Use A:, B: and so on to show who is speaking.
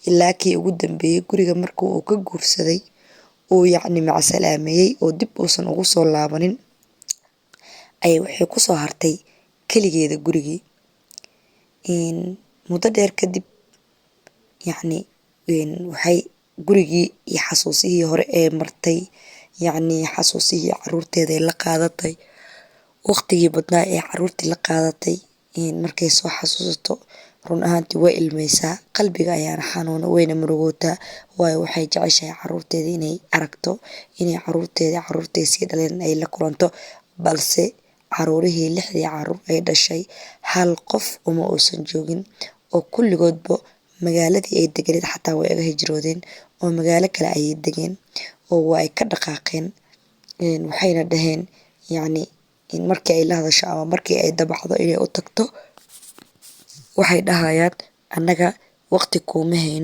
A: ilaa kii ugu dambeeyay guriga markuu uu ka guursaday oo yacni macasalaameeyay oo dib uusan ugu soo laabanin ayay waxay ku soo hartay keligeeda gurigii. muddo dheer kadib yacni waxay gurigii iyo xasuusihii hore ee martay yacni xasuusihii caruurteeda ay la qaadatay waqtigii badnaa ee caruurtii la qaadatay markay soo xasuusato run ahaantii way ilmeysaa qalbiga ayaana xanuuna wayna murugootaa waayo waxay jeceshahay caruurteeda inay aragto inay caruurtay sii dhaleen ay la kulanto balse caruurihii 6 caruur ay dhashay hal qof uma uusan joogin oo kulligoodba magaaladii ay deganeed xataa way aga hijroodeen oo magaalo kale ayay degeen oo way ka dhaqaaqeen waxayna dhaheen yacni in markii ay la hadasho ama markii ay dabacdo inay u tagto waxay dhahayaan annaga waqti kuuma hayno